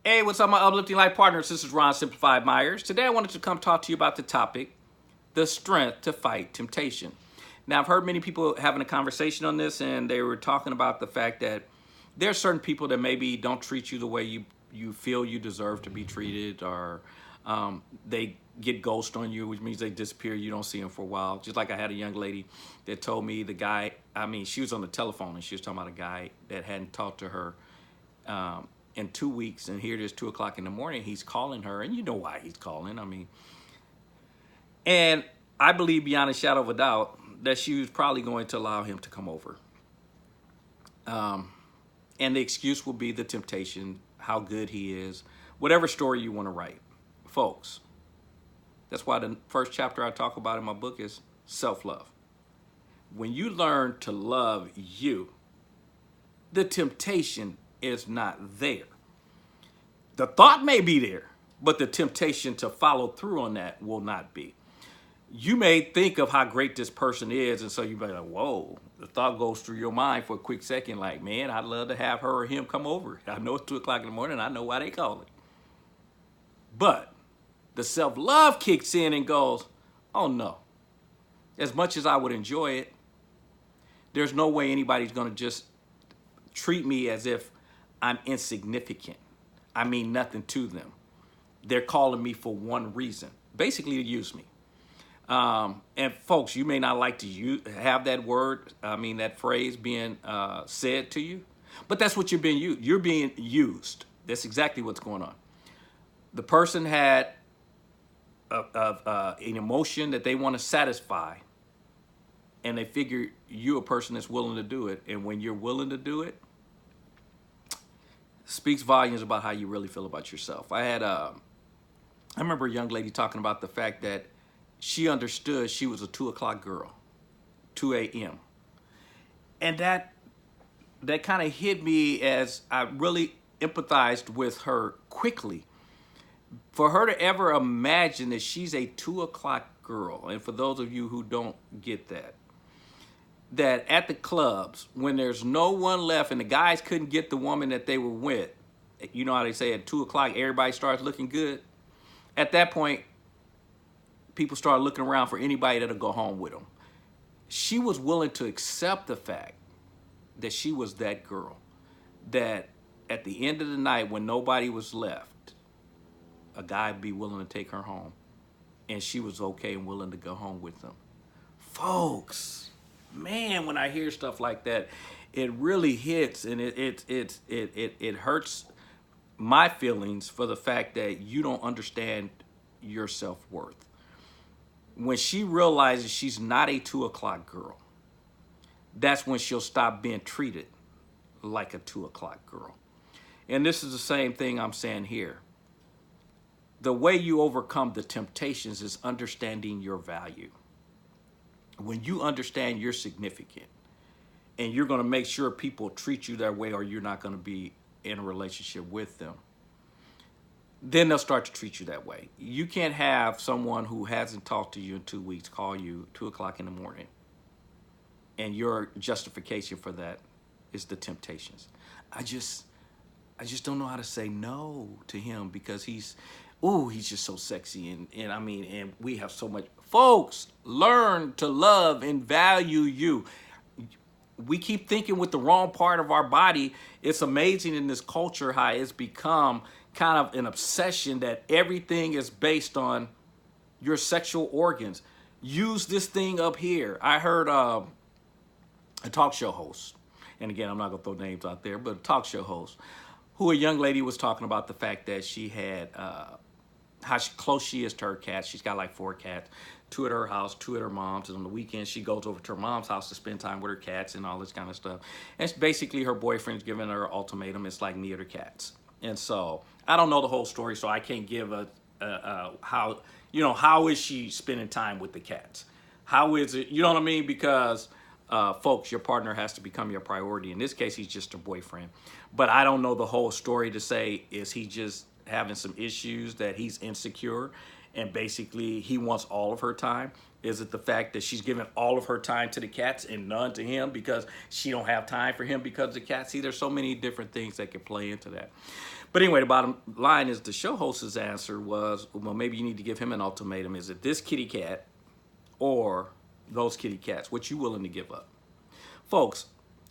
Hey, what's up, my uplifting life partners? This is Ron Simplified Myers. Today, I wanted to come talk to you about the topic, the strength to fight temptation. Now, I've heard many people having a conversation on this, and they were talking about the fact that there are certain people that maybe don't treat you the way you feel you deserve to be treated, or they get ghost on you, which means they disappear. You don't see them for a while. Just like I had a young lady that told me she was on the telephone, and she was talking about a guy that hadn't talked to her in 2 weeks, and here it is 2 o'clock in the morning. He's calling her, and you know why he's calling. And I believe beyond a shadow of a doubt that she was probably going to allow him to come over. And the excuse will be the temptation, how good he is, whatever story you want to write. Folks, that's why the first chapter I talk about in my book is self-love. When you learn to love you, the temptation is not there. The thought may be there, but the temptation to follow through on that will not be. You may think of how great this person is, and so you be like, whoa, the thought goes through your mind for a quick second, like, man, I'd love to have her or him come over. I know it's 2 o'clock in the morning, I know why they call it. But the self-love kicks in and goes, oh no, as much as I would enjoy it, there's no way anybody's gonna just treat me as if I'm insignificant. I mean nothing to them. They're calling me for one reason, basically to use me. And folks, you may not like to have that word, that phrase being said to you, but that's what you're being used. You're being used. That's exactly what's going on. The person had an emotion that they want to satisfy, and they figure you're a person that's willing to do it. And when you're willing to do it, speaks volumes about how you really feel about yourself. I remember a young lady talking about the fact that she understood she was a 2 o'clock girl, 2 a.m. And that kind of hit me as I really empathized with her quickly. For her to ever imagine that she's a 2 o'clock girl, and for those of you who don't get that at the clubs, when there's no one left and the guys couldn't get the woman that they were with, you know how they say at 2 o'clock, everybody starts looking good. At that point, people start looking around for anybody that'll go home with them. She was willing to accept the fact that she was that girl, that at the end of the night, when nobody was left, a guy would be willing to take her home, and she was okay and willing to go home with them. Folks, man, when I hear stuff like that, it really hits, and it hurts my feelings for the fact that you don't understand your self-worth. When she realizes she's not a 2 o'clock girl, that's when she'll stop being treated like a 2 o'clock girl. And this is the same thing I'm saying here. The way you overcome the temptations is understanding your value. When you understand you're significant, and you're going to make sure people treat you that way, or you're not going to be in a relationship with them, then they'll start to treat you that way. You can't have someone who hasn't talked to you in 2 weeks call you 2 o'clock in the morning, and your justification for that is the temptations. I just don't know how to say no to him because he's just so sexy, and we have so much. Folks, learn to love and value you. We keep thinking with the wrong part of our body. It's amazing in this culture how it's become kind of an obsession that everything is based on your sexual organs. Use this thing up here. I heard a talk show host, and again, I'm not gonna throw names out there, but a talk show host, who a young lady was talking about the fact that she had how close she is to her cats. She's got like 4 cats, 2 at her house, 2 at her mom's, and on the weekends she goes over to her mom's house to spend time with her cats and all this kind of stuff. And it's basically her boyfriend's giving her an ultimatum. It's like me or the cats. And so I don't know the whole story, so I can't give how is she spending time with the cats? How is it, you know what I mean? Because folks, your partner has to become your priority. In this case, he's just a boyfriend. But I don't know the whole story to say, is he just having some issues that he's insecure and basically he wants all of her time? Is it the fact that she's giving all of her time to the cats and none to him because she don't have time for him because of the cats? See, there's so many different things that could play into that. But anyway, the bottom line is the show host's answer was, well, maybe you need to give him an ultimatum. Is it this kitty cat or those kitty cats? What you willing to give up? Folks,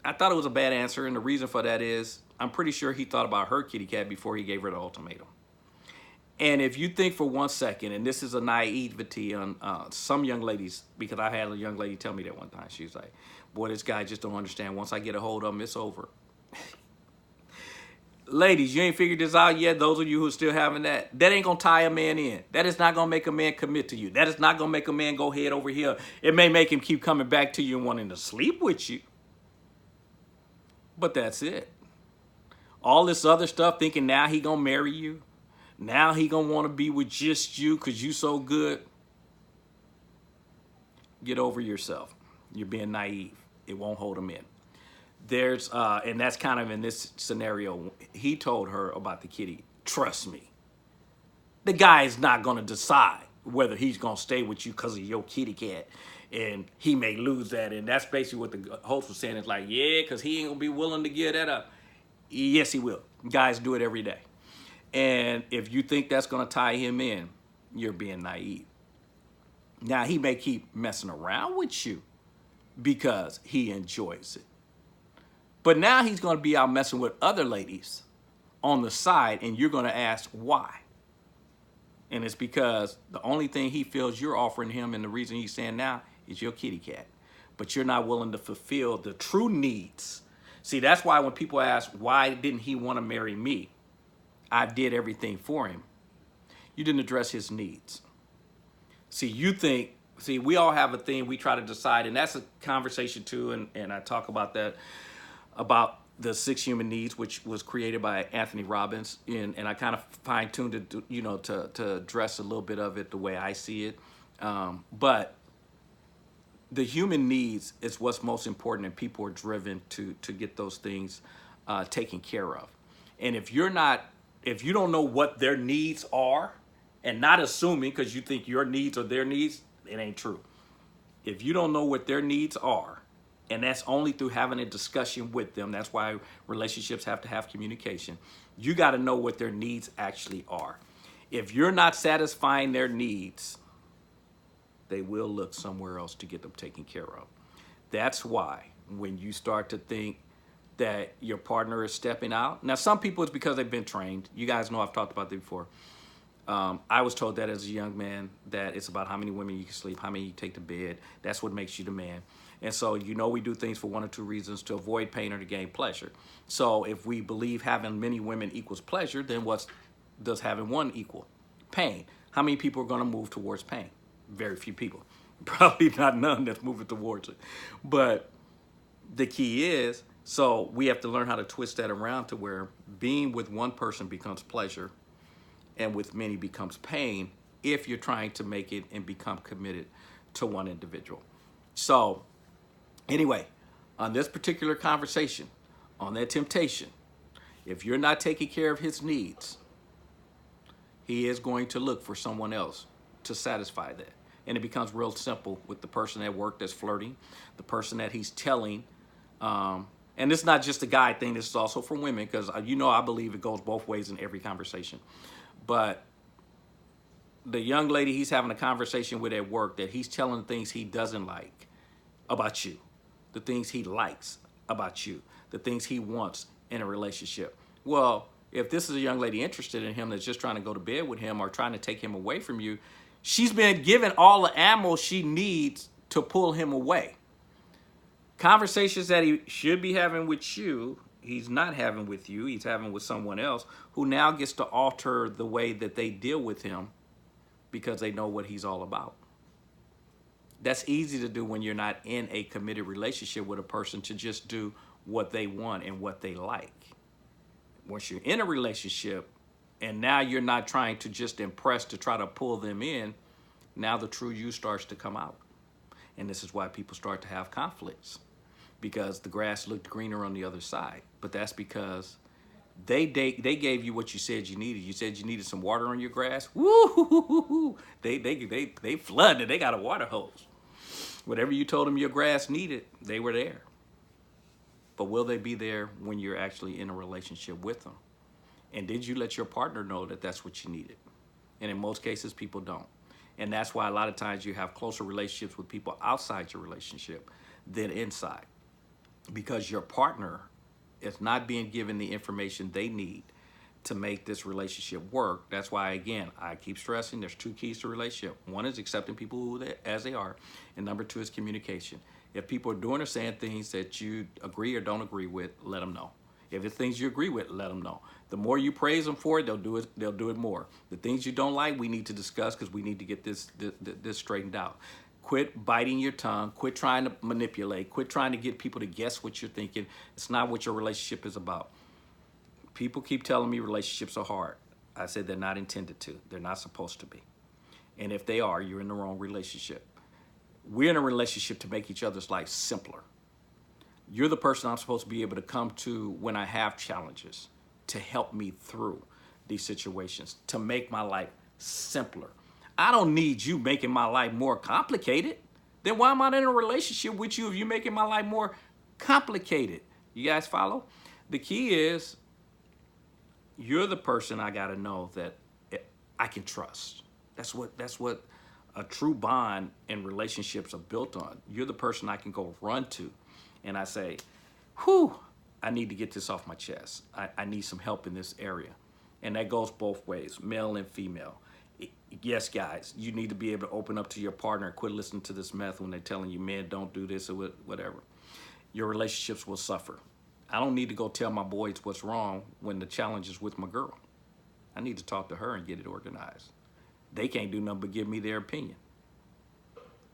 I thought it was a bad answer, and the reason for that is I'm pretty sure he thought about her kitty cat before he gave her the ultimatum. And if you think for 1 second, and this is a naivety on some young ladies, because I had a young lady tell me that one time. She was like, boy, this guy just don't understand. Once I get a hold of him, it's over. Ladies, you ain't figured this out yet. Those of you who are still having that ain't going to tie a man in. That is not going to make a man commit to you. That is not going to make a man go head over here. It may make him keep coming back to you and wanting to sleep with you. But that's it. All this other stuff, thinking now he going to marry you. Now he gonna want to be with just you because you so good. Get over yourself. You're being naive. It won't hold him in. There's, and that's kind of in this scenario. He told her about the kitty. Trust me. The guy is not gonna decide whether he's gonna stay with you because of your kitty cat, and he may lose that. And that's basically what the host was saying. It's like, yeah, because he ain't gonna be willing to give that up. Yes, he will. Guys do it every day. And if you think that's going to tie him in, you're being naive. Now, he may keep messing around with you because he enjoys it. But now he's going to be out messing with other ladies on the side, and you're going to ask why. And it's because the only thing he feels you're offering him, and the reason he's saying now, is your kitty cat. But you're not willing to fulfill the true needs. See, that's why when people ask, why didn't he want to marry me? I did everything for him. You didn't address his needs. See, we all have a thing we try to decide, and that's a conversation too, and I talk about that, about the 6 human needs, which was created by Anthony Robbins, and I kind of fine-tuned it, to address a little bit of it the way I see it. But the human needs is what's most important, and people are driven to get those things taken care of. And if you don't know what their needs are, and not assuming because you think your needs are their needs, it ain't true. If you don't know what their needs are, and that's only through having a discussion with them, that's why relationships have to have communication, you got to know what their needs actually are. If you're not satisfying their needs, they will look somewhere else to get them taken care of. That's why when you start to think that your partner is stepping out. Now, some people it's because they've been trained. You guys know I've talked about this before. I was told that as a young man, that it's about how many women you can sleep, how many you take to bed. That's what makes you the man. And so, we do things for 1 or 2 reasons: to avoid pain or to gain pleasure. So if we believe having many women equals pleasure, then what does having one equal? Pain. How many people are going to move towards pain? Very few people. Probably not none that's moving towards it. But the key is, so we have to learn how to twist that around to where being with one person becomes pleasure and with many becomes pain if you're trying to make it and become committed to one individual. So anyway, on this particular conversation, on that temptation, if you're not taking care of his needs, he is going to look for someone else to satisfy that. And it becomes real simple with the person at work that's flirting, the person that he's telling. And it's not just a guy thing. This is also for women, because I believe it goes both ways in every conversation. But the young lady he's having a conversation with at work, that he's telling things he doesn't like about you, the things he likes about you, the things he wants in a relationship. Well, if this is a young lady interested in him that's just trying to go to bed with him or trying to take him away from you, she's been given all the ammo she needs to pull him away. Conversations that he should be having with you, he's not having with you. He's having with someone else who now gets to alter the way that they deal with him because they know what he's all about. That's easy to do when you're not in a committed relationship with a person, to just do what they want and what they like. Once you're in a relationship and now you're not trying to just impress to try to pull them in, now the true you starts to come out. And this is why people start to have conflicts, because the grass looked greener on the other side. But that's because They gave you what you said you needed. You said you needed some water on your grass. Woo! They flooded. They got a water hose. Whatever you told them your grass needed, they were there. But will they be there when you're actually in a relationship with them? And did you let your partner know that that's what you needed? And in most cases, people don't. And that's why a lot of times you have closer relationships with people outside your relationship than inside. Because your partner is not being given the information they need to make this relationship work. That's why, again, I keep stressing there's two keys to a relationship. One is accepting people as they are, and number two is communication. If people are doing or saying things that you agree or don't agree with, let them know. If it's things you agree with, let them know. The more you praise them for it, they'll do it more. The things you don't like, we need to discuss because we need to get this straightened out. Quit biting your tongue. Quit trying to manipulate. Quit trying to get people to guess what you're thinking. It's not what your relationship is about. People keep telling me relationships are hard. I said they're not intended to. They're not supposed to be. And if they are, you're in the wrong relationship. We're in a relationship to make each other's life simpler. You're the person I'm supposed to be able to come to when I have challenges, to help me through these situations, to make my life simpler. I don't need you making my life more complicated. Then why am I in a relationship with you if you're making my life more complicated? You guys follow? The key is you're the person I got to know that I can trust. That's what a true bond and relationships are built on. You're the person I can go run to and I say, whew, I need to get this off my chest. I need some help in this area. And that goes both ways, male and female. Yes, guys, you need to be able to open up to your partner and quit listening to this meth when they're telling you, man, don't do this or whatever. Your relationships will suffer. I don't need to go tell my boys what's wrong when the challenge is with my girl. I need to talk to her and get it organized. They can't do nothing but give me their opinion.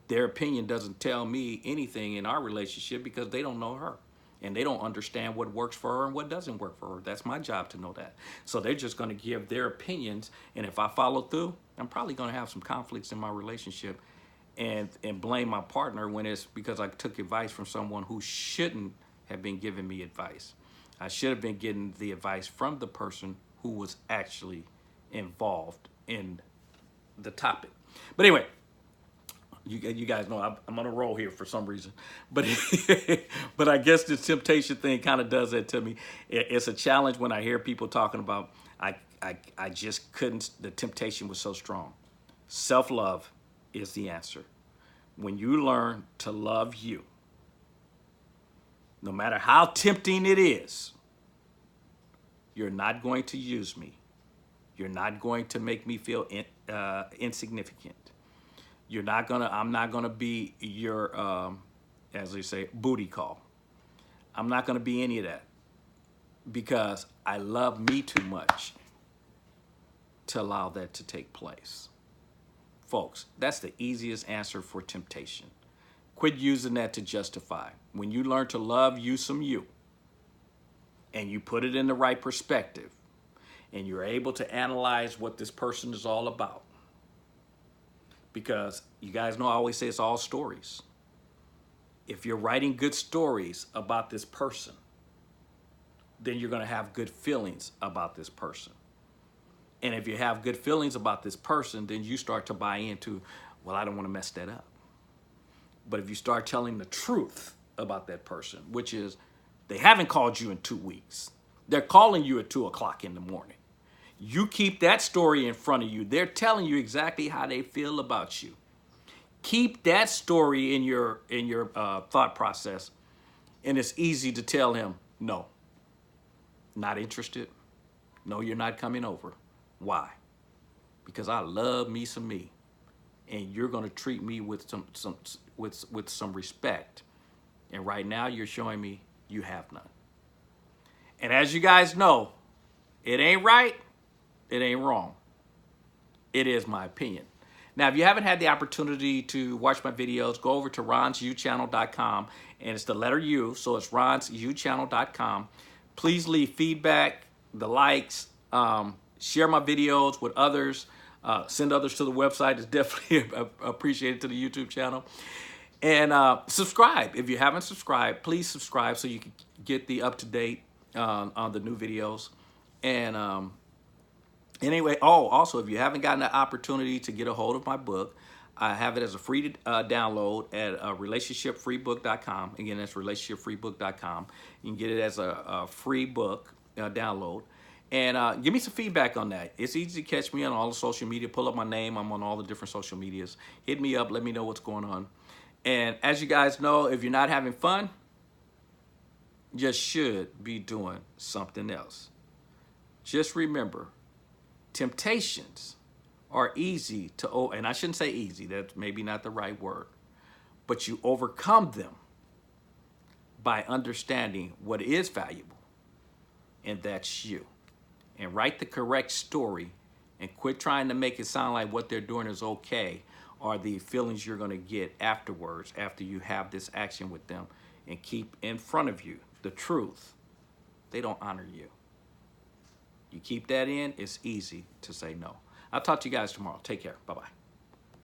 Their opinion doesn't tell me anything in our relationship because they don't know her. And they don't understand what works for her and what doesn't work for her. That's my job to know that. So they're just going to give their opinions. And if I follow through, I'm probably going to have some conflicts in my relationship and blame my partner when it's because I took advice from someone who shouldn't have been giving me advice. I should have been getting the advice from the person who was actually involved in the topic. But anyway, you guys know I'm on a roll here for some reason, but but I guess this temptation thing kind of does that to me. It's a challenge when I hear people talking about I just couldn't. The temptation was so strong. Self-love is the answer. When you learn to love you, no matter how tempting it is, you're not going to use me. You're not going to make me feel insignificant. I'm not gonna be your, as they say, booty call. I'm not gonna be any of that because I love me too much to allow that to take place. Folks, that's the easiest answer for temptation. Quit using that to justify. When you learn to love you some you, and you put it in the right perspective, and you're able to analyze what this person is all about, because you guys know I always say it's all stories. If you're writing good stories about this person, then you're going to have good feelings about this person. And if you have good feelings about this person, then you start to buy into, well, I don't want to mess that up. But if you start telling the truth about that person, which is they haven't called you in 2 weeks. They're calling you at 2 o'clock in the morning. You keep that story in front of you. They're telling you exactly how they feel about you. Keep that story in your thought process, and it's easy to tell him, no, not interested. No, you're not coming over. Why? Because I love me some me, and you're going to treat me with some respect. And right now, you're showing me you have none. And as you guys know, it ain't right. It ain't wrong. It is my opinion. Now, if you haven't had the opportunity to watch my videos, go over to ronsuchannel.com, and it's the letter U, so it's ronsuchannel.com. Please leave feedback, the likes, share my videos with others, send others to the website. It's definitely appreciated to the YouTube channel. And subscribe. If you haven't subscribed, please subscribe so you can get the up-to-date on the new videos. And anyway, oh, also, if you haven't gotten the opportunity to get a hold of my book, I have it as a free download at relationshipfreebook.com. Again, that's relationshipfreebook.com. You can get it as a free book download. And give me some feedback on that. It's easy to catch me on all the social media. Pull up my name. I'm on all the different social medias. Hit me up. Let me know what's going on. And as you guys know, if you're not having fun, you just should be doing something else. Just remember, temptations are easy to, and I shouldn't say easy, that's maybe not the right word, but you overcome them by understanding what is valuable, and that's you. And write the correct story and quit trying to make it sound like what they're doing is okay, or the feelings you're going to get afterwards after you have this action with them. And keep in front of you the truth. They don't honor you. You keep that in, it's easy to say no. I'll talk to you guys tomorrow. Take care. Bye-bye.